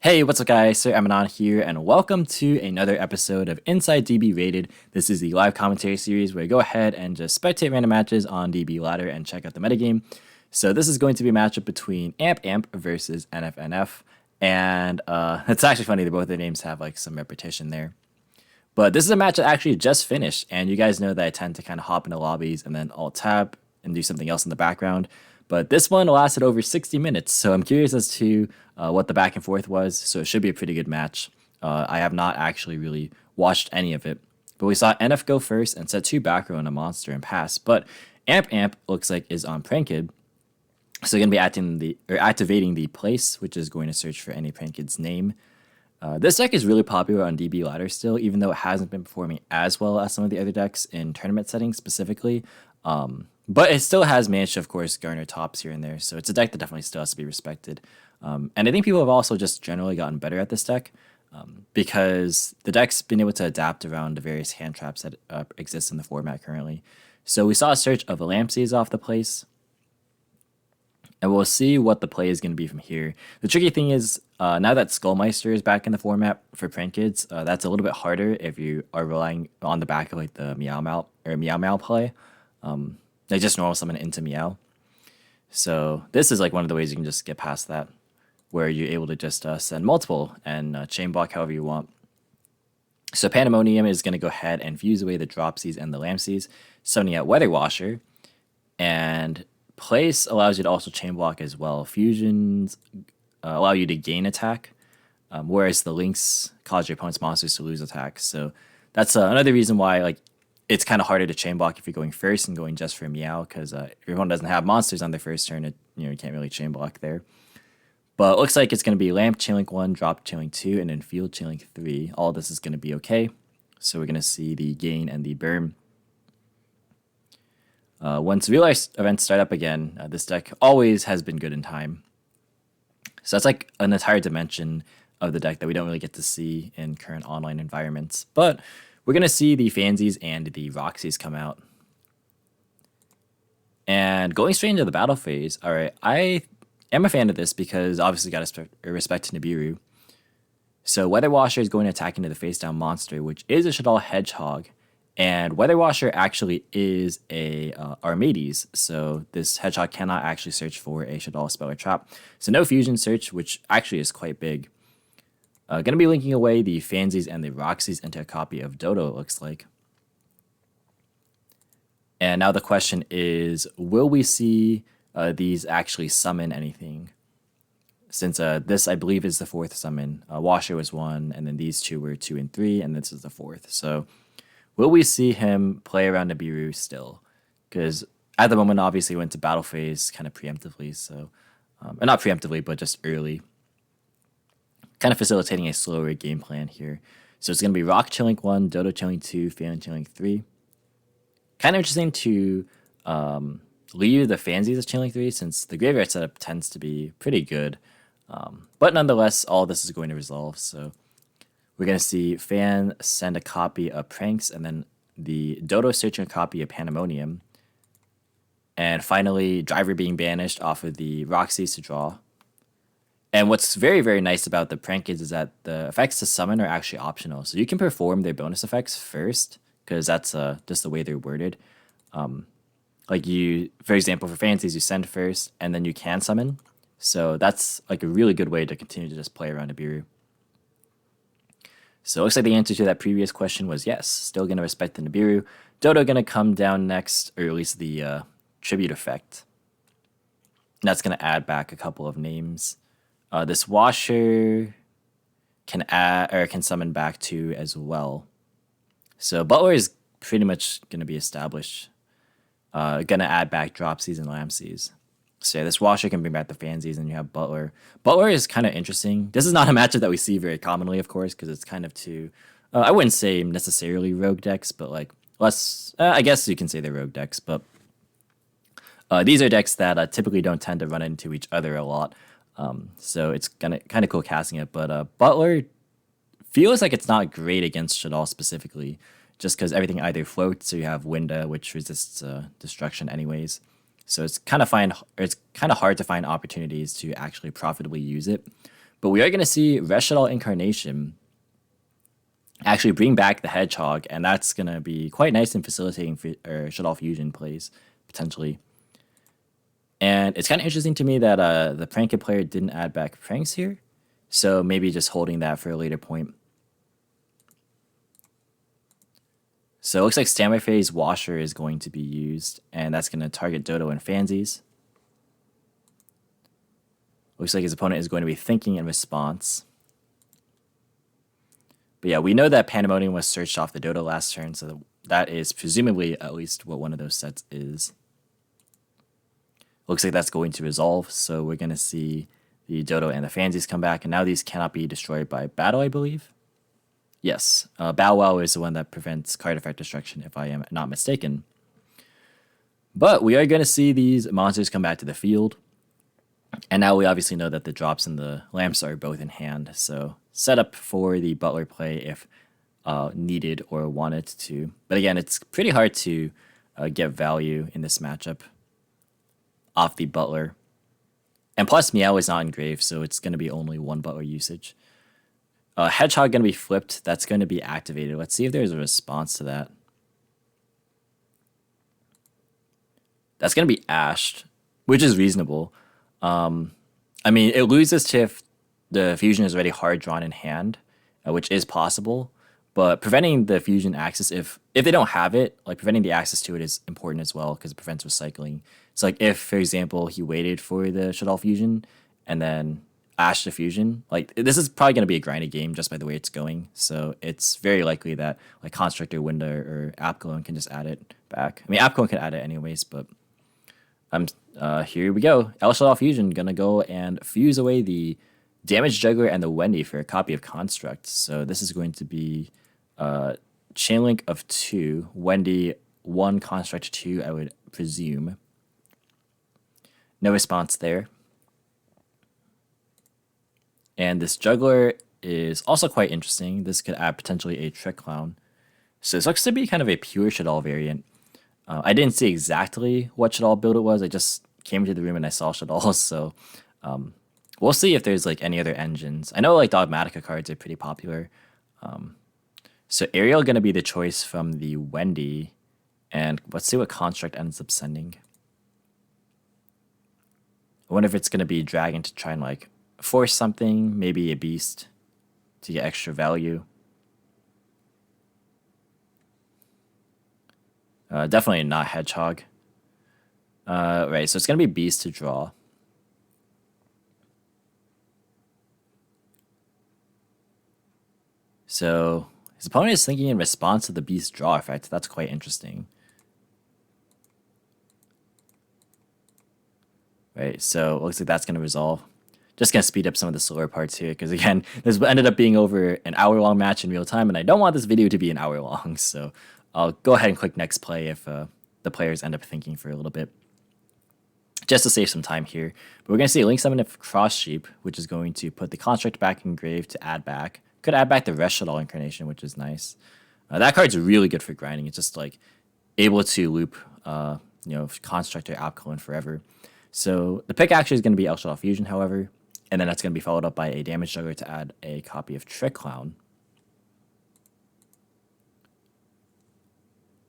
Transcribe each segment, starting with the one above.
Hey, what's up guys, Sir Emanon here, and welcome to another episode of Inside DB Rated. This is the live commentary series where I go ahead and just spectate random matches on DB Ladder and check out the metagame. So this is going to be a matchup between Amp versus NF, and it's actually funny that both their names have like some repetition there. But this is a match that actually just finished, and you guys know that I tend to kind of hop into lobbies and then alt-tab and do something else in the background. But this one lasted over 60 minutes, so I'm curious as to what the back and forth was, so it should be a pretty good match. I have not actually really watched any of it, but we saw NF go first and set 2 back row and a monster and pass, but Amp looks like is on Prankid, so you're going to be activating the place, which is going to search for any Prankid's name. This deck is really popular on DB Ladder still, even though it hasn't been performing as well as some of the other decks in tournament settings specifically. But it still has managed to, of course, garner tops here and there, so it's a deck that definitely still has to be respected. And I think people have also just generally gotten better at this deck because the deck's been able to adapt around the various hand traps that exist in the format currently. So we saw a search of a Lampseas off the place, and we'll see what the play is going to be from here. The tricky thing is, now that Skullmeister is back in the format for Prankids, that's a little bit harder if you are relying on the back of like the Meow Meow play. They just normal summon into Meow. So this is like one of the ways you can just get past that, where you're able to just send multiple and chain block however you want. So Pandemonium is going to go ahead and fuse away the Dropsies and the Lampseas, summoning out Weather Washer, and Place allows you to also chain block as well. Fusions allow you to gain attack, whereas the links cause your opponent's monsters to lose attack. So that's another reason why like it's kind of harder to chain block if you're going first and going just for Meow, because if your opponent doesn't have monsters on their first turn, you can't really chain block there. But it looks like it's going to be Lamp Chainlink 1, Drop Chainlink 2, and then Field Chainlink 3. All this is going to be okay. So we're going to see the gain and the burn. Once real life events start up again, this deck always has been good in time. So that's like an entire dimension of the deck that we don't really get to see in current online environments. But we're going to see the Fansies and the Roxies come out. And going straight into the battle phase, all right, I am a fan of this because obviously got to respect to Nibiru. So Weather Washer is going to attack into the face down monster, which is a Shaddoll Hedgehog. And Weather Washer actually is a Armades, so this Hedgehog cannot actually search for a Shaddoll spell or trap. So no fusion search, which actually is quite big. Going to be linking away the Fansies and the Roxies into a copy of Dodo, it looks like. And now the question is, will we see these actually summon anything? Since this, I believe, is the 4th summon. Washer was 1, and then these 2 were 2 and 3, and this is the 4th. So will we see him play around Nibiru still? Because at the moment, obviously, went to battle phase kind of preemptively. So, not preemptively, but just early. Kind of facilitating a slower game plan here. So it's going to be Rock Chainlink 1, Dodo Chainlink 2, Phantom Chainlink 3. Kind of interesting to leave the Fansies as Chainlink 3 since the graveyard setup tends to be pretty good. But nonetheless, all this is going to resolve. So we're going to see Fan send a copy of Pranks, and then the Dodo searching a copy of Pandemonium. And finally, Driver being banished off of the Roxies to draw. And what's very, very nice about the Prankids is that the effects to summon are actually optional. So you can perform their bonus effects first, because that's just the way they're worded. Like you, for example, for Fansies, you send first, and then you can summon. So that's like a really good way to continue to just play around Nibiru. So it looks like the answer to that previous question was yes. Still going to respect the Nibiru. Dodo going to come down next, or at least the tribute effect. And that's going to add back a couple of names. This Washer can add or can summon back 2 as well. So Butler is pretty much going to be established. Going to add back Dropsies and Lampseas. So yeah, this Washer can bring back the Fansies, and you have Butler. Butler is kind of interesting. This is not a matchup that we see very commonly, of course, because it's kind of too, I wouldn't say necessarily rogue decks, but like less, I guess you can say they're rogue decks, but these are decks that typically don't tend to run into each other a lot. So it's kind of cool casting it, but Butler feels like it's not great against Shaddoll specifically, just because everything either floats or you have Winda, which resists destruction anyways. So it's kind of hard to find opportunities to actually profitably use it. But we are going to see Shaddoll Incarnation actually bring back the Hedgehog, and that's going to be quite nice in facilitating Shaddoll Fusion plays, potentially. And it's kind of interesting to me that the Pranked player didn't add back Pranks here, so maybe just holding that for a later point. So it looks like Standby Phase Washer is going to be used, and that's going to target Dodo and Fansies. Looks like his opponent is going to be thinking in response. But yeah, we know that Pandemonium was searched off the Dodo last turn, so that is presumably at least what one of those sets is. Looks like that's going to resolve, so we're going to see the Dodo and the Fansies come back, and now these cannot be destroyed by battle, I believe. Yes, Bow Wow is the one that prevents card effect destruction, if I am not mistaken. But we are going to see these monsters come back to the field. And now we obviously know that the drops and the lamps are both in hand, so set up for the Butler play if needed or wanted to. But again, it's pretty hard to get value in this matchup off the Butler. And plus, Meow is not engraved, so it's going to be only one Butler usage. Hedgehog going to be flipped. That's going to be activated. Let's see if there's a response to that. That's going to be ashed, which is reasonable. I mean, it loses to if the fusion is already hard drawn in hand, which is possible. But preventing the fusion access, if they don't have it, like preventing the access to it is important as well because it prevents recycling. So like if, for example, he waited for the Shaddoll fusion and then ashed the fusion, like this is probably going to be a grindy game just by the way it's going. So it's very likely that like Constructor, Window, or Appclone can just add it back. I mean, Appclone can add it anyways, but here we go. Shaddoll Fusion gonna go and fuse away the Damage Juggler and the Wendy for a copy of Construct. So this is going to be Chain Link of 2, Wendy 1, Construct 2, I would presume. No response there. And this Juggler is also quite interesting. This could add potentially a Trick Clown. So this looks to be kind of a pure Shaddoll variant. I didn't see exactly what Shaddoll build it was. I just came into the room and I saw Shaddoll, so we'll see if there's like any other engines. I know like Dogmatika cards are pretty popular. So Ariel going to be the choice from the Wendy, and let's see what Construct ends up sending. I wonder if it's going to be Dragon to try and like force something, maybe a Beast to get extra value. Definitely not Hedgehog. Right, so it's going to be Beast to draw. So his opponent is thinking in response to the Beast draw effect. That's quite interesting. Right, so it looks like that's going to resolve. Just going to speed up some of the slower parts here, because again, this ended up being over an hour-long match in real time, and I don't want this video to be an hour long, so I'll go ahead and click next play if the players end up thinking for a little bit, just to save some time here. But we're going to see a Link Summon of Cross Sheep, which is going to put the Construct back in grave to add back. Could add back the Shaddoll Incarnation, which is nice. That card's really good for grinding. It's just like able to loop, Construct or Appclone forever. So the pick actually is going to be Shaddoll Fusion, however, and then that's going to be followed up by a Damage Juggler to add a copy of Trick Clown.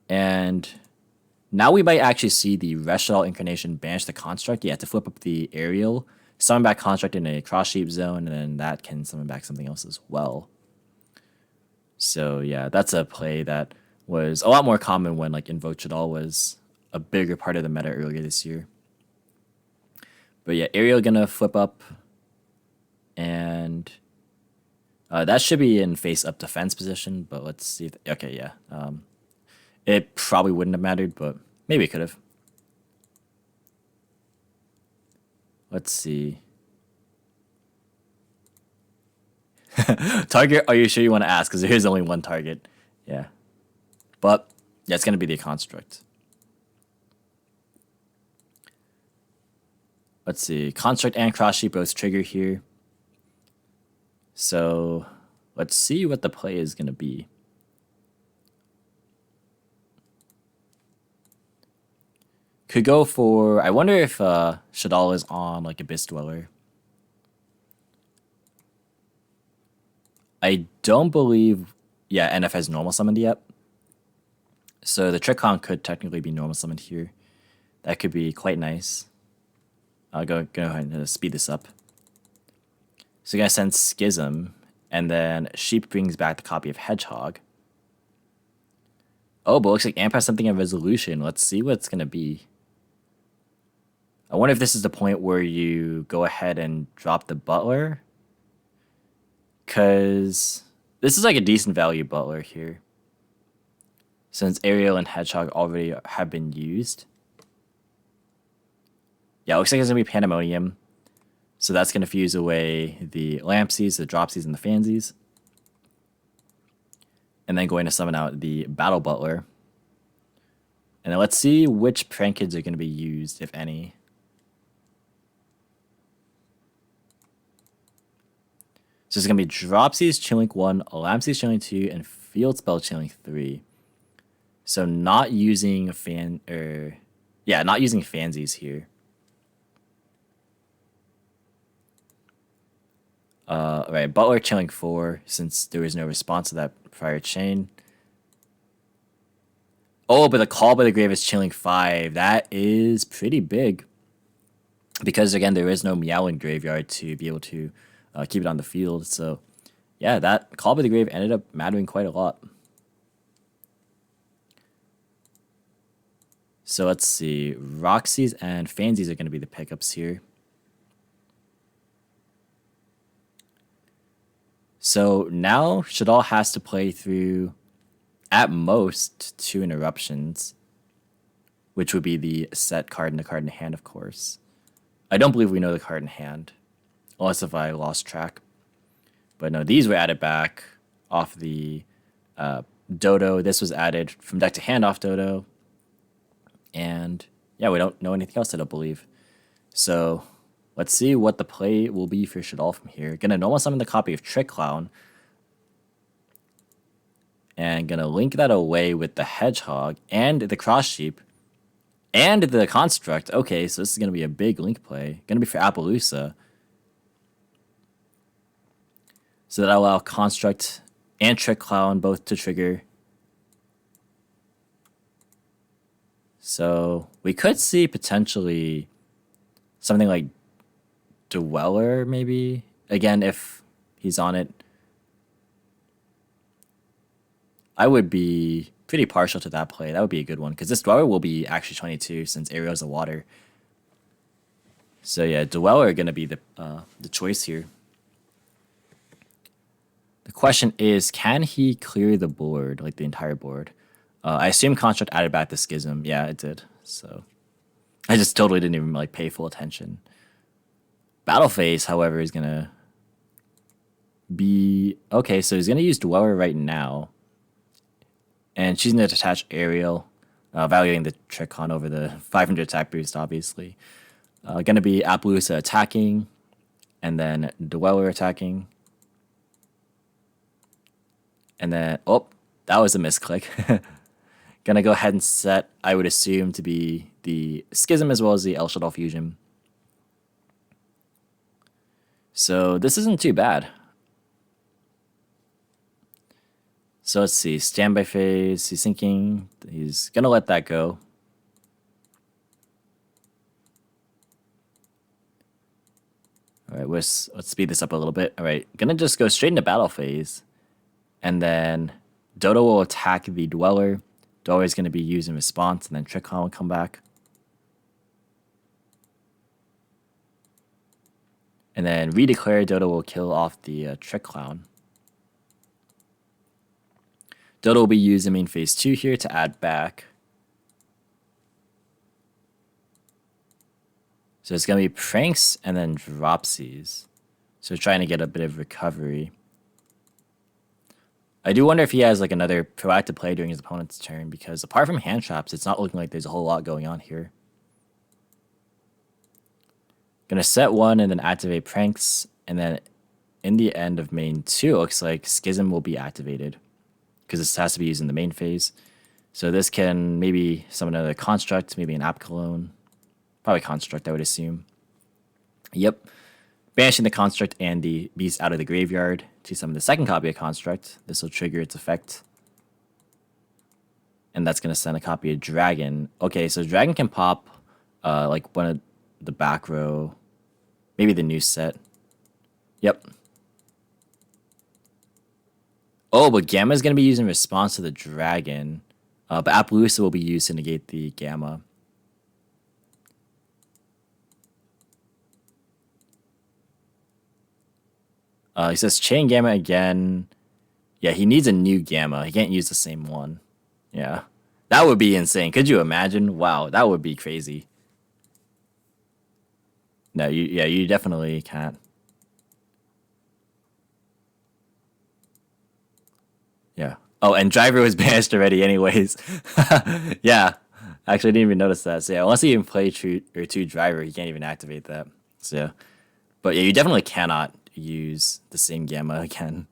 And now we might actually see the Shaddoll Incarnation banish the Construct. Yeah, to flip up the Aerial, summon back Construct in a Cross Sheep zone, and then that can summon back something else as well. So yeah, that's a play that was a lot more common when like Invoke Shaddoll was a bigger part of the meta earlier this year. But yeah, Aerial gonna flip up, and that should be in face-up defense position, but let's see. Okay, yeah. It probably wouldn't have mattered, but maybe it could have. Let's see. Target, are you sure you want to ask? Because there is only one target. Yeah. But, yeah, it's going to be the Construct. Let's see. Construct and Cross Sheep both trigger here. So, let's see what the play is going to be. Could go for, I wonder if Shaddoll is on like Abyss Dweller. I don't believe, yeah, NF has normal summoned yet. So the Trick Clown could technically be normal summoned here. That could be quite nice. I'll go ahead and speed this up. So you're going to send Schism, and then Sheep brings back the copy of Hedgehog. Oh, but it looks like Amp has something in Resolution. Let's see what it's going to be. I wonder if this is the point where you go ahead and drop the Butler. Because this is like a decent value Butler here. Since Ariel and Hedgehog already have been used. Yeah, it looks like it's going to be Pandemonium. So that's going to fuse away the Lampsies, the Dropsies, and the Fansies. And then going to summon out the Battle Butler. And then let's see which prank kids are going to be used, if any. So it's going to be Dropsies, Chilling 1, Lampsies, Chilling 2, and Field Spell, Chilling 3. So not using not using Fansies here. Right, Butler Chilling 4, since there was no response to that prior chain. Oh, but the Call by the Grave is Chilling 5. That is pretty big. Because, again, there is no Meowling Graveyard to be able to keep it on the field. So, yeah, that Call by the Grave ended up mattering quite a lot. So, let's see. Roxy's and Fansies are going to be the pickups here. So now Shaddoll has to play through, at most, 2 interruptions, which would be the set card and the card in hand, of course. I don't believe we know the card in hand, unless if I lost track. But no, these were added back off the Dodo. This was added from deck to hand off Dodo. And yeah, we don't know anything else, I don't believe. So let's see what the play will be for Shaddoll from here. Gonna normal summon the copy of Trick Clown. And gonna link that away with the Hedgehog and the Cross Sheep and the Construct. Okay, so this is gonna be a big link play. Gonna be for Appaloosa. So that'll allow Construct and Trick Clown both to trigger. So we could see potentially something like Dweller, maybe. Again, if he's on it. I would be pretty partial to that play. That would be a good one, because this Dweller will be actually 22 since Ariel's a water. So yeah, Dweller are going to be the choice here. The question is, can he clear the board, like the entire board? I assume Construct added back the Schism. Yeah, it did. So I just totally didn't even like pay full attention. Battle Phase, however, is going to be... Okay, so he's going to use Dweller right now. And she's going to attach Ariel, valuing the Trick Con over the 500 attack boost, obviously. Going to be Appaloosa attacking, and then Dweller attacking. And then, oh, that was a misclick. Going to go ahead and set, I would assume, to be the Schism as well as the El Shaddoll Fusion. So this isn't too bad. So let's see, standby phase, he's thinking, he's going to let that go. All right, let's speed this up a little bit. All right, going to just go straight into battle phase. And then Dodo will attack the Dweller. Dweller is going to be used in response, and then Trick Clown will come back. And then Redeclare, Dodo will kill off the Trick Clown. Dodo will be used in main phase 2 here to add back. So it's going to be Pranks and then Dropsies. So trying to get a bit of recovery. I do wonder if he has like another proactive play during his opponent's turn, because apart from hand traps, it's not looking like there's a whole lot going on here. Gonna set 1 and then activate Pranks, and then in the end of main 2, it looks like Schism will be activated, because this has to be used in the main phase. So this can maybe summon another Construct, maybe an App Cologne. Probably Construct, I would assume. Yep. banishing the construct and the beast out of the graveyard to summon the second copy of construct. This will trigger its effect. And that's going to send a copy of dragon. Okay, so dragon can pop like one of the back row, maybe the new set. Yep. Oh, but Gamma is going to be used in response to the dragon. But Appaloosa will be used to negate the Gamma. He says chain Gamma again. Yeah, he needs a new Gamma. He can't use the same one. Yeah. That would be insane. Could you imagine? Wow, that would be crazy. No, you definitely can't. Yeah. Oh, and driver was banished already anyways. Yeah. Actually, I didn't even notice that. So yeah, unless you even play two driver, you can't even activate that. So yeah. But yeah, you definitely cannot use the same Gamma again.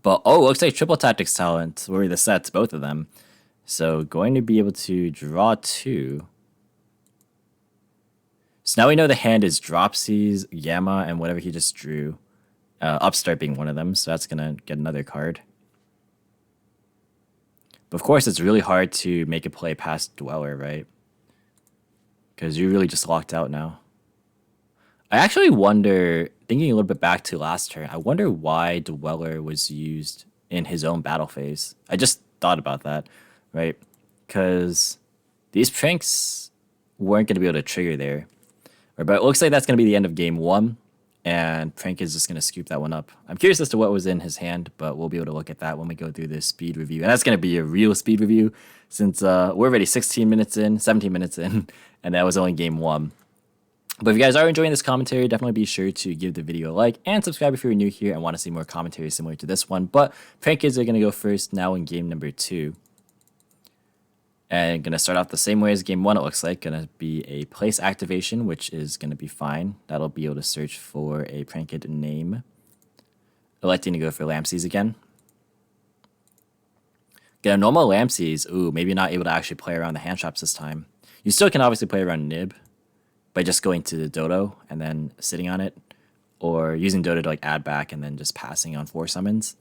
But oh, looks like triple tactics talent were the sets, both of them. So going to be able to draw 2. So now we know the hand is Dropsies, Gamma, and whatever he just drew. Upstart being one of them, so that's gonna get another card. But of course, it's really hard to make a play past Dweller, right? Because you're really just locked out now. I actually wonder, thinking a little bit back to last turn, I wonder why Dweller was used in his own battle phase. I just thought about that, right? Because these pranks weren't going to be able to trigger there. But it looks like that's going to be the end of game 1, and Prank is just going to scoop that one up. I'm curious as to what was in his hand, but we'll be able to look at that when we go through this speed review. And that's going to be a real speed review, since we're already 17 minutes in, and that was only game 1. But if you guys are enjoying this commentary, definitely be sure to give the video a like and subscribe if you're new here and want to see more commentary similar to this one. But Prank Kids are going to go first now in game number 2. And going to start off the same way as game 1, it looks like. Going to be a place activation, which is going to be fine. That'll be able to search for a Prank Kid name. Electing to go for Lampsies again. Get a normal Lampsies. Ooh, maybe not able to actually play around the hand traps this time. You still can obviously play around Nib by just going to the Dodo and then sitting on it, or using Dodo to like add back and then just passing on 4 summons.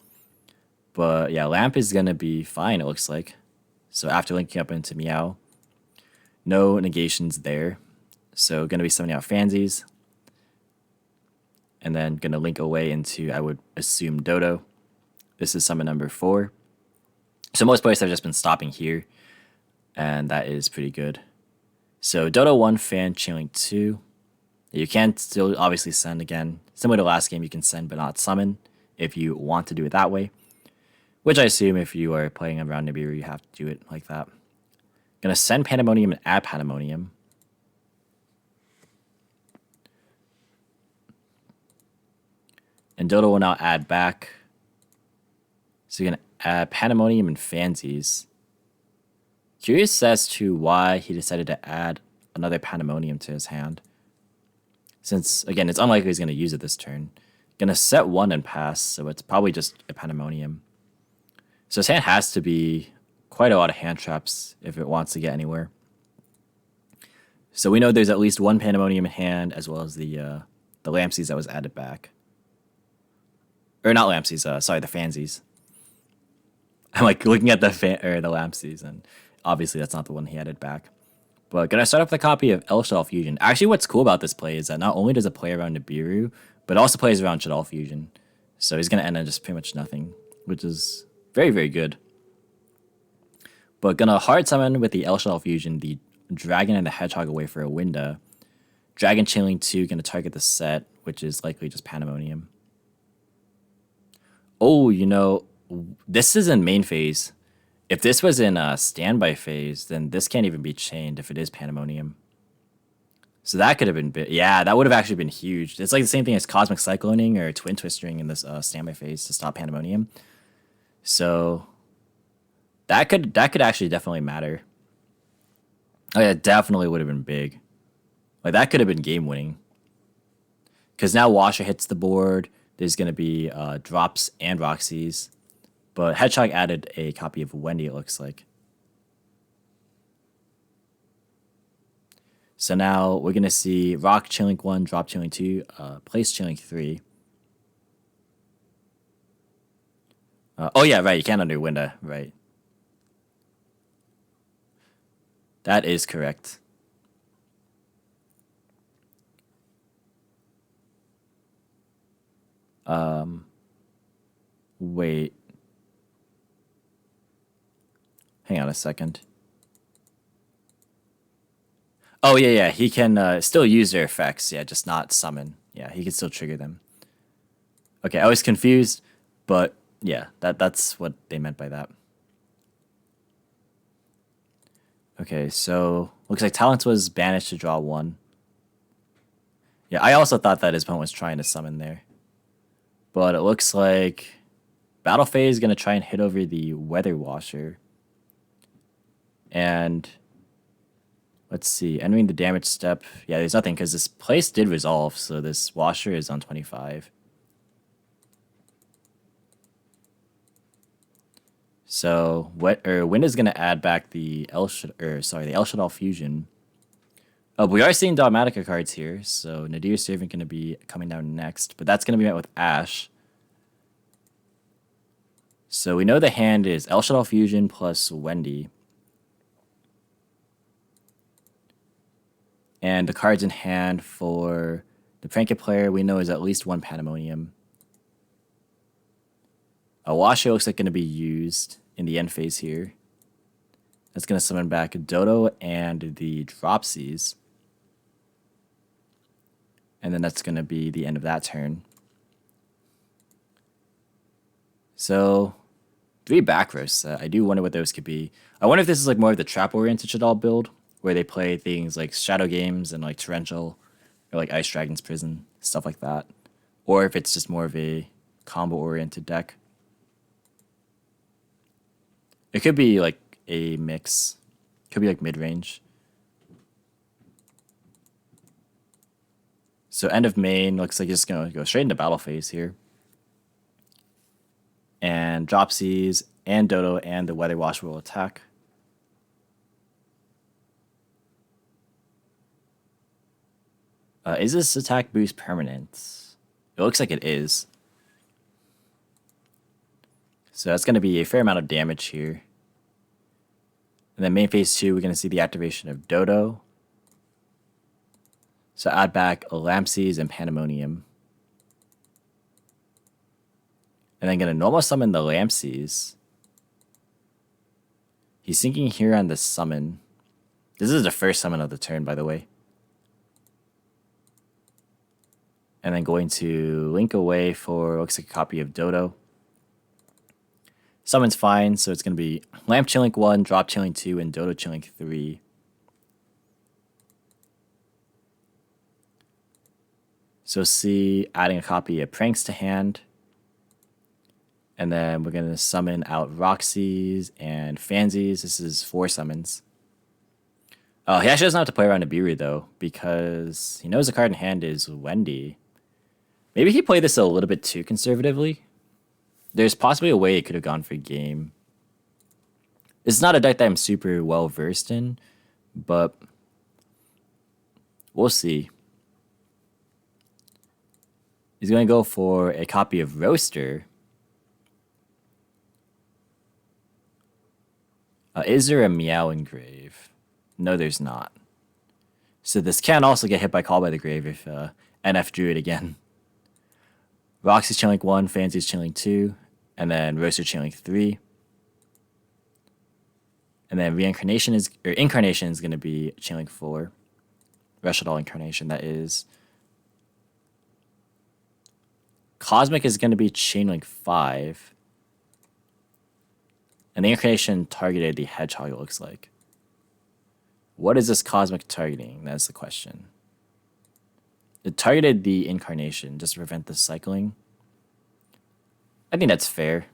But yeah, Lamp is going to be fine, it looks like. So after linking up into Meow, no negations there. So going to be summoning out Fansies. And then going to link away into, I would assume, Dodo. This is summon number 4. So most players have just been stopping here, and that is pretty good. So Dodo 1, Fan, Chailing 2. You can still obviously send again. Similar to last game, you can send but not summon if you want to do it that way. Which I assume if you are playing around Nibiru, you have to do it like that. Gonna send Pandemonium and add Pandemonium. And Dodo will now add back. So you're gonna add Pandemonium and Fansies. Curious as to why he decided to add another Pandemonium to his hand. Since, again, it's unlikely he's going to use it this turn. Going to set 1 and pass, so it's probably just a Pandemonium. So his hand has to be quite a lot of hand traps if it wants to get anywhere. So we know there's at least 1 Pandemonium in hand, as well as the Lampsies that was added back. Or not Lampsies, sorry, the Fansies. I'm like looking at the Lampsies, and obviously that's not the one he added back. But gonna start off with a copy of Shaddoll Fusion. Actually, what's cool about this play is that not only does it play around Nibiru, but it also plays around Shaddoll Fusion. So he's gonna end on just pretty much nothing, which is very, very good. But gonna hard summon with the Shaddoll Fusion the Dragon and the Hedgehog away for a Winda. Dragon Chailing 2 gonna target the set, which is likely just Pandemonium. Oh, you know, this is in main phase. If this was in standby phase, then this can't even be chained if it is Pandemonium. So that could have been big. Yeah, that would have actually been huge. It's like the same thing as Cosmic Cycloning or Twin Twistering in this standby phase to stop Pandemonium. So that could actually definitely matter. Oh yeah, definitely would have been big. Like that could have been game winning. Because now Washer hits the board. There's going to be drops and Roxy's. But Hedgehog added a copy of Wendy, it looks like. So now we're going to see rock Chainlink 1, drop Chainlink 2, place Chainlink 3. Oh yeah, right, you can't undo window, right. That is correct. Wait. Hang on a second. Oh, yeah, he can still use their effects, yeah, just not summon. Yeah, he can still trigger them. Okay, I was confused, but yeah, that's what they meant by that. Okay, so looks like Talents was banished to draw 1. Yeah, I also thought that his opponent was trying to summon there. But it looks like Battle Phase is going to try and hit over the Weather Washer. And let's see, entering the damage step. Yeah, there's nothing because this place did resolve, so this Washer is on 25. So Wind is going to add back the the El Shaddoll Fusion. Oh, we are seeing Dogmatika cards here, so Nadir's Servant going to be coming down next, but that's going to be met with Ash. So we know the hand is El Shaddoll Fusion plus Wendy. And the cards in hand for the Prankit player we know is at least 1 Pandemonium. A Washer looks like going to be used in the end phase here. That's going to summon back Dodo and the Dropsies. And then that's going to be the end of that turn. So 3 back rows. I do wonder what those could be. I wonder if this is like more of the trap-oriented Shaddoll build, where they play things like Shadow Games and like Torrential, or like Ice Dragon's Prison, stuff like that. Or if it's just more of a combo-oriented deck. It could be like a mix. Could be like mid-range. So end of main looks like it's going to go straight into battle phase here. And Dropsies and Dodo and the Weather Wash will attack. Is this attack boost permanent? It looks like it is. So that's going to be a fair amount of damage here. And then main phase 2, we're going to see the activation of Dodo. So add back Lampsies and Pandemonium. And then going to normal summon the Lampsies. He's sinking here on the summon. This is the first summon of the turn, by the way. And then going to link away for, looks like a copy of Dodo. Summon's fine, so it's going to be Lamp Chainlink 1, Drop Chainlink 2, and Dodo Chainlink 3. So see, adding a copy of Pranks to hand. And then we're going to summon out Roxy's and Fansies. This is 4 summons. Oh, he actually doesn't have to play around Nibiru, though, because he knows the card in hand is Wendy. Maybe he played this a little bit too conservatively. There's possibly a way it could have gone for game. It's not a deck that I'm super well versed in, but we'll see. He's going to go for a copy of Roaster. Is there a Meow Engrave? No, there's not. So this can also get hit by Call by the Grave if NF drew it again. Roxy's Chainlink 1, Fancy's Chainlink 2, and then Roaster Chainlink 3. And then Incarnation is going to be Chainlink 4. Shaddoll Incarnation, that is. Cosmic is going to be Chainlink 5. And the Incarnation targeted the Hedgehog, it looks like. What is this Cosmic targeting? That's the question. It targeted the Incarnation just to prevent the cycling. I think that's fair.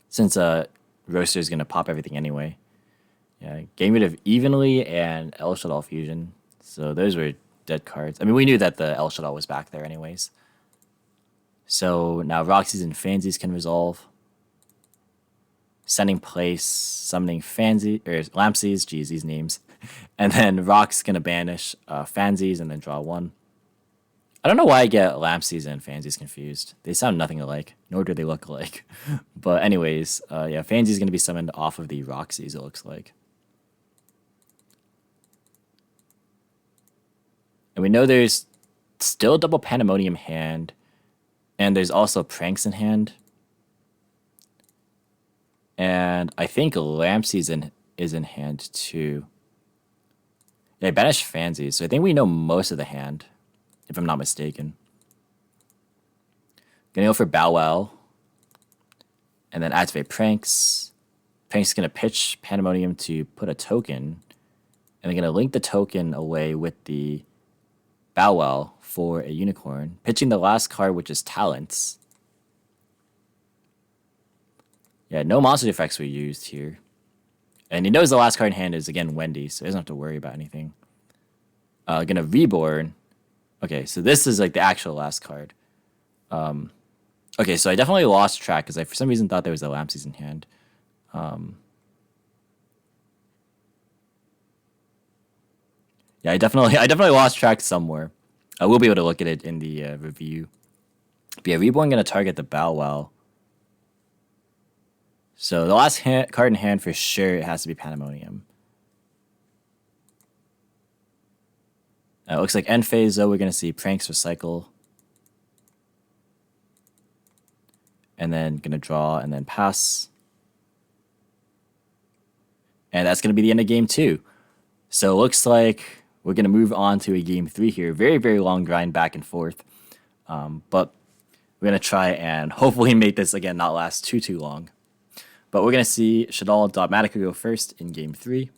Since Roaster is going to pop everything anyway. Yeah, getting rid of Evenly and El Shaddoll Fusion. So those were dead cards. I mean, we knew that the El Shaddoll was back there anyways. So now Roxy's and Fansies can resolve. sending place, summoning Fancy or Lampsies, geez, these names. And then Rock's gonna banish Fansies and then draw one. I don't know why I get Lampsies and Fansies confused. They sound nothing alike, nor do they look alike. But anyways, yeah, Fansy's gonna be summoned off of the Roxy's, it looks like. And we know there's still double Pandemonium hand, and there's also Pranks in hand. And I think Lampsies is in hand too. Yeah, I banished Fansies, so I think we know most of the hand, if I'm not mistaken. Gonna go for Bow Wow. And then activate Pranks. Pranks is gonna pitch Pandemonium to put a token. And they're gonna link the token away with the Bow Wow for a unicorn. Pitching the last card, which is Talents. Yeah, no monster effects were used here. And he knows the last card in hand is, again, Wendy, so he doesn't have to worry about anything. Gonna Reborn. Okay, so this is like the actual last card. Okay, so I definitely lost track because I, for some reason, thought there was a Lampsies in hand. Yeah, I definitely lost track somewhere. I will be able to look at it in the review. But yeah, Reborn gonna target the Bow Wow. So the last card in hand for sure it has to be Pandemonium. It looks like end phase though we're gonna see Pranks Recycle. And then gonna draw and then pass. And that's gonna be the end of game 2. So it looks like we're gonna move on to a game 3 here. Very, very long grind back and forth. But we're gonna try and hopefully make this again not last too long. But we're gonna see Shaddoll Dogmatika go first in game 3.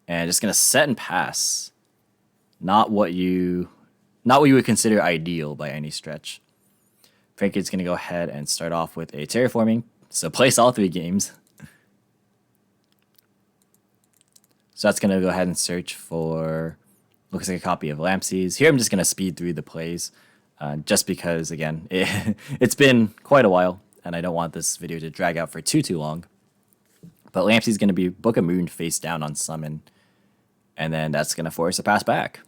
And just gonna set and pass. Not what you would consider ideal by any stretch. Prankid's gonna go ahead and start off with a terraforming. So place all 3 games. So that's gonna go ahead and search for, looks like a copy of Lampsies. Here I'm just gonna speed through the plays, just because again it's been quite a while, and I don't want this video to drag out for too long. But Lampsies gonna be Book of Moon face down on summon, and then that's gonna force a pass back.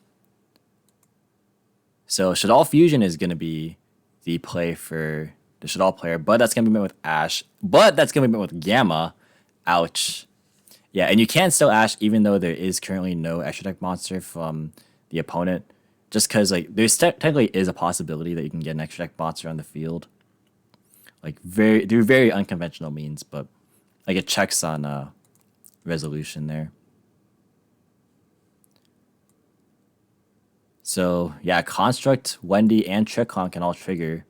So Shaddoll Fusion is gonna be the play for the Shaddoll player, but that's gonna be met with Ash, but that's gonna be met with Gamma. Ouch. Yeah, and you can still Ash even though there is currently no extra deck monster from the opponent, just because like there's technically is a possibility that you can get an extra deck monster on the field, like through very unconventional means, but like it checks on resolution there. So yeah, Construct, Wendy, and Trickon can all trigger.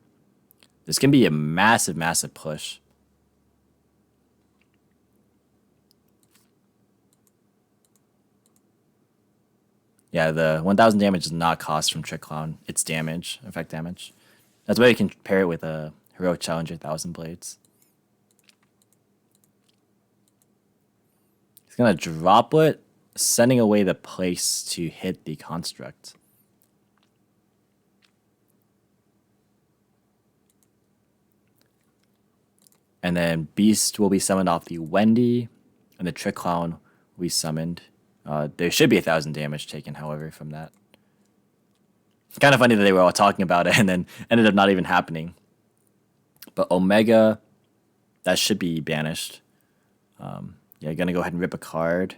This can be a massive, massive push. Yeah, the 1000 damage is not cost from Trick Clown. It's damage, effect damage. That's why you can pair it with a Heroic Challenger 1000 Blades. He's gonna Droplet, sending away the place to hit the Construct. And then Beast will be summoned off the Wendy, and the Trick Clown will be summoned. There should be 1000 damage taken, however, from that. It's kind of funny that they were all talking about it and then ended up not even happening. But Omega, that should be banished. Yeah, gonna go ahead and rip a card.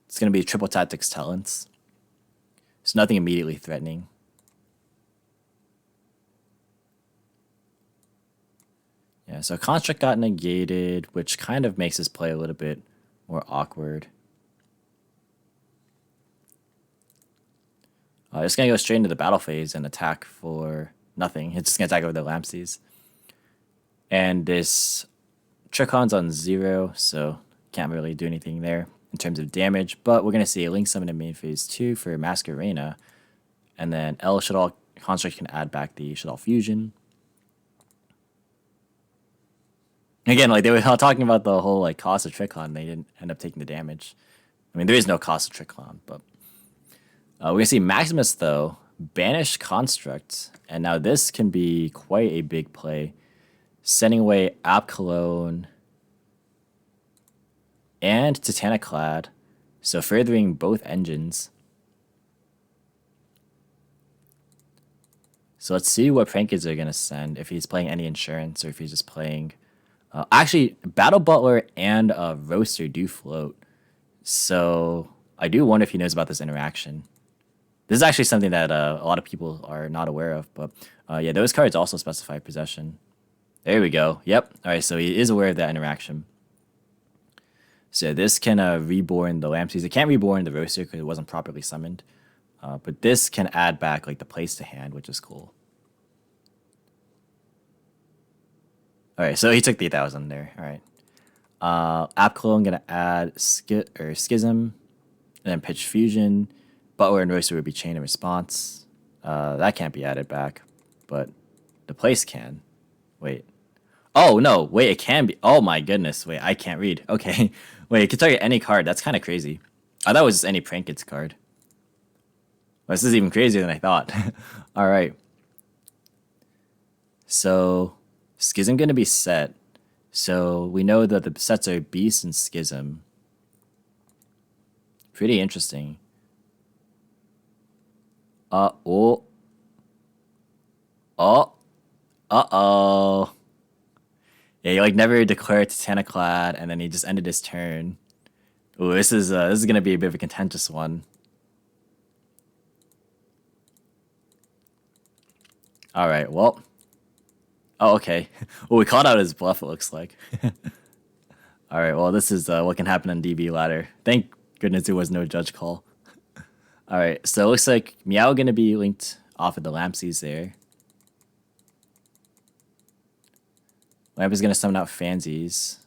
It's gonna be Triple Tactics Talents. It's nothing immediately threatening. Yeah, so Construct got negated, which kind of makes this play a little bit more awkward. Just gonna go straight into the battle phase and attack for nothing. It's just gonna attack over the Lampsies. And this Trickon's on 0, so can't really do anything there in terms of damage. But we're gonna see a Link Summon in main phase 2 for Masquerena. And then L Shaddoll Construct can add back the Shaddoll Fusion. Again, like they were talking about the whole like cost of Trickon, they didn't end up taking the damage. I mean, there is no cost of Trickon, but we're gonna see Maximus though Banish Construct. And now this can be quite a big play. Sending away App Cologne and Titaniclad. So furthering both engines. So let's see what Prankins are going to send. If he's playing any insurance or if he's just playing... actually, Battle Butler and Roaster do float. So I do wonder if he knows about this interaction. This is actually something that a lot of people are not aware of. But yeah, those cards also specify possession. There we go. Yep. All right, so he is aware of that interaction. So this can reborn the Lampseas. It can't reborn the Roaster because it wasn't properly summoned. But this can add back like the place to hand, which is cool. All right, so he took the 1,000 there. All right. App Clone gonna add Schism, and then pitch Fusion. Butler and Roaster would be Chain in response. That can't be added back, but the place can. Wait. Oh no! Wait, it can be. Oh my goodness! Wait, I can't read. Okay. Wait, it can target any card. That's kind of crazy. I thought it was just any Prankins card. Well, this is even crazier than I thought. All right. So, Schism gonna be set. So we know that the sets are Beast and Schism. Pretty interesting. Oh. Yeah, he like never declared Titaniclad, and then he just ended his turn. Ooh, this is gonna be a bit of a contentious one. All right, well. Oh, okay. Well, we called out his bluff, it looks like. All right, well, this is what can happen on DB ladder. Thank goodness there was no judge call. All right, so it looks like Meow going to be linked off of the Lampseas there. Lamp is going to summon out Fansies.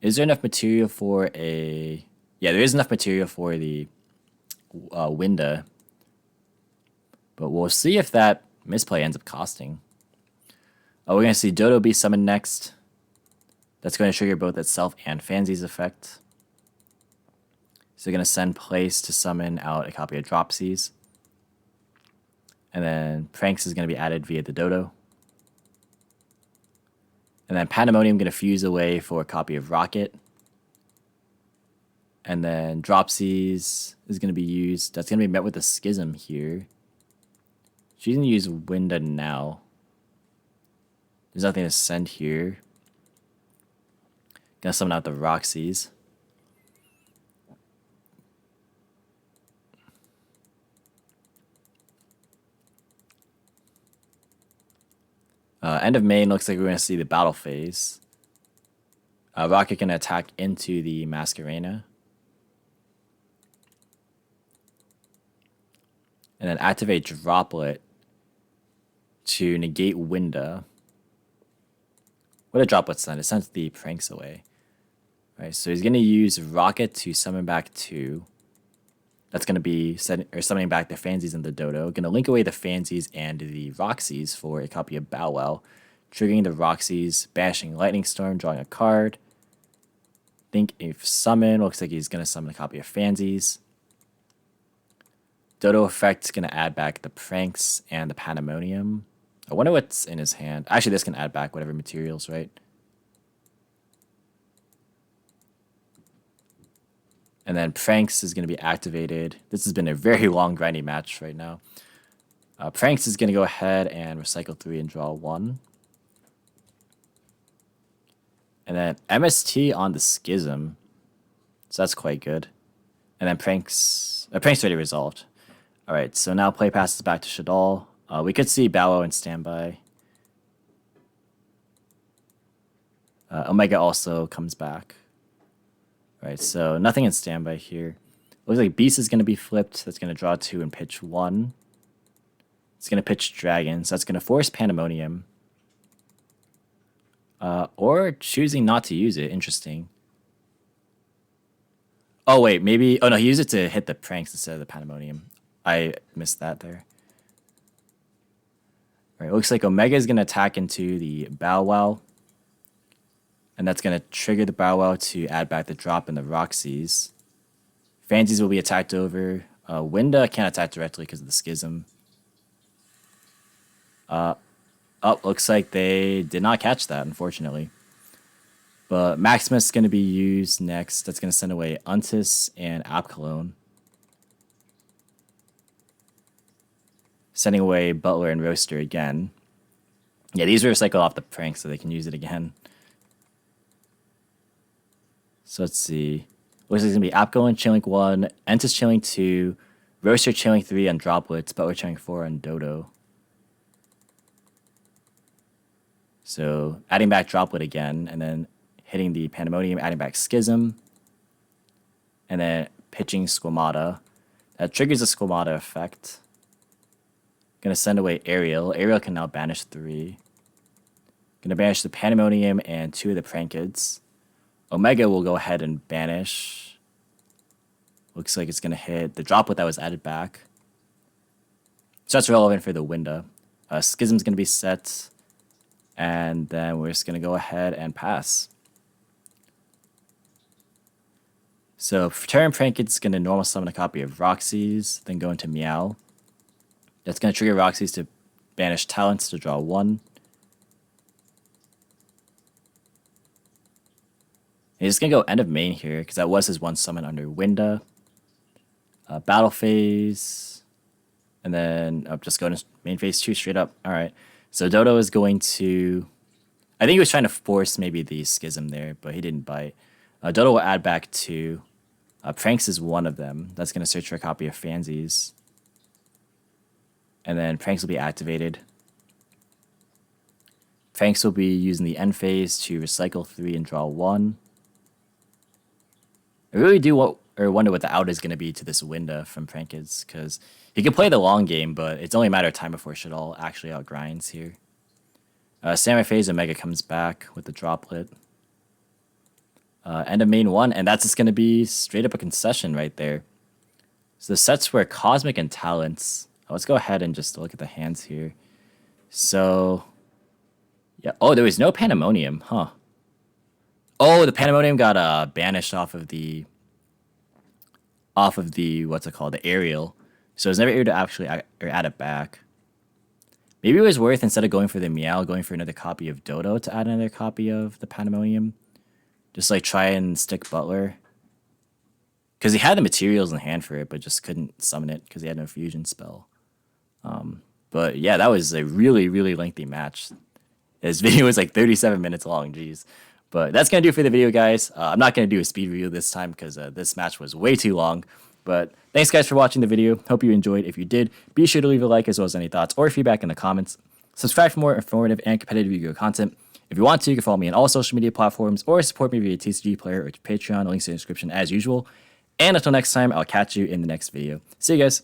Is there enough material for a... Yeah, there is enough material for the Winda. But we'll see if that misplay ends up costing. We're going to see Dodo be summoned next. That's going to trigger both itself and Fansies effect. So we're going to send Place to summon out a copy of Dropsies. And then Pranks is going to be added via the Dodo. And then Pandemonium going to fuse away for a copy of Rocket. And then Dropsies is going to be used. That's going to be met with a Schism here. She's going to use Winda now. There's nothing to send here. Gonna summon out the Roxys. End of main looks like we're gonna see the battle phase. Rocket can attack into the Masquerena. And then activate Droplet to negate Winda. What a Droplet send? It sends the Pranks away. All right, so he's going to use Rocket to summon back 2. That's going to be summoning back the Fansies and the Dodo. Going to link away the Fansies and the Roxys for a copy of Bow Wow. Triggering the Roxys, bashing Lightning Storm, drawing a card. Think if summon, looks like he's going to summon a copy of Fansies. Dodo effect's going to add back the Pranks and the Pandemonium. I wonder what's in his hand. Actually, this can add back whatever materials, right? And then Pranks is going to be activated. This has been a very long, grindy match right now. Pranks is going to go ahead and recycle 3 and draw 1. And then MST on the Schism. So that's quite good. And then Pranks already resolved. All right, so now play passes back to Shaddoll. We could see Bow Wow in standby. Omega also comes back. All right, so nothing in standby here. Looks like Beast is going to be flipped. That's going to draw 2 and pitch 1. It's going to pitch Dragon, so that's going to force Pandemonium. Or choosing not to use it. Interesting. Oh, wait, maybe... Oh, no, he used it to hit the Pranks instead of the Pandemonium. I missed that there. All right, looks like Omega is going to attack into the Bow Wow. And that's going to trigger the Bow Wow to add back the drop in the Roxys. Fansies will be attacked over. Winda can't attack directly because of the schism. Oh, looks like they did not catch that, unfortunately. But Maximus is going to be used next. That's going to send away Untis and Abkalone. Sending away Butler and Roaster again. Yeah, these recycle off the prank so they can use it again. So let's see. Looks like it's going to be Abkalone chilling 1, Entis chilling 2, Roaster chilling 3 on Droplets, Butler chilling 4 on Dodo. So adding back Droplet again, and then hitting the Pandemonium, adding back Schism, and then pitching Squamata. That triggers the Squamata effect. Gonna send away Ariel. Ariel can now banish 3. Gonna banish the Pandemonium and 2 of the Prankids. Omega will go ahead and banish. Looks like it's gonna hit the Droplet that was added back. So that's relevant for the Winda. Schism's gonna be set. And then we're just going to go ahead and pass. So for turn, Prankid's going to normal summon a copy of Roxy's, then go into Meow. That's going to trigger Roxy's to banish Talents to draw 1. He's just going to go end of main here, because that was his one summon under Winda. Battle phase. And then just go into main phase 2 straight up. Alright. So Dodo is going to... I think he was trying to force maybe the Schism there, but he didn't bite. Dodo will add back 2. Pranks is one of them. That's going to search for a copy of Fansies. And then Pranks will be activated. Pranks will be using the end phase to recycle 3 and draw 1. I really do wonder what the out is going to be to this Winda from Prankids, because he can play the long game, but it's only a matter of time before Shaddoll actually outgrinds here. Samurai phase, Omega comes back with the Droplet. End of main 1, and that's just going to be straight up a concession right there. So the sets were Cosmic and Talents. Let's go ahead and just look at the hands here. So, yeah. Oh, there was no Pandemonium, huh? Oh, the Pandemonium got banished off of the what's it called, the Aerial. So it's never able to actually add it back. Maybe it was worth, instead of going for the Meow, going for another copy of Dodo to add another copy of the Pandemonium. Just like try and stick Butler. Because he had the materials in hand for it, but just couldn't summon it because he had no fusion spell. But yeah, that was a really, really lengthy match. This video was like 37 minutes long, jeez. But that's going to do it for the video, guys. I'm not going to do a speed review this time because this match was way too long. But thanks, guys, for watching the video. Hope you enjoyed. If you did, be sure to leave a like as well as any thoughts or feedback in the comments. Subscribe for more informative and competitive Yu-Gi-Oh content. If you want to, you can follow me on all social media platforms or support me via TCG Player or Patreon. Links in the description as usual. And until next time, I'll catch you in the next video. See you guys.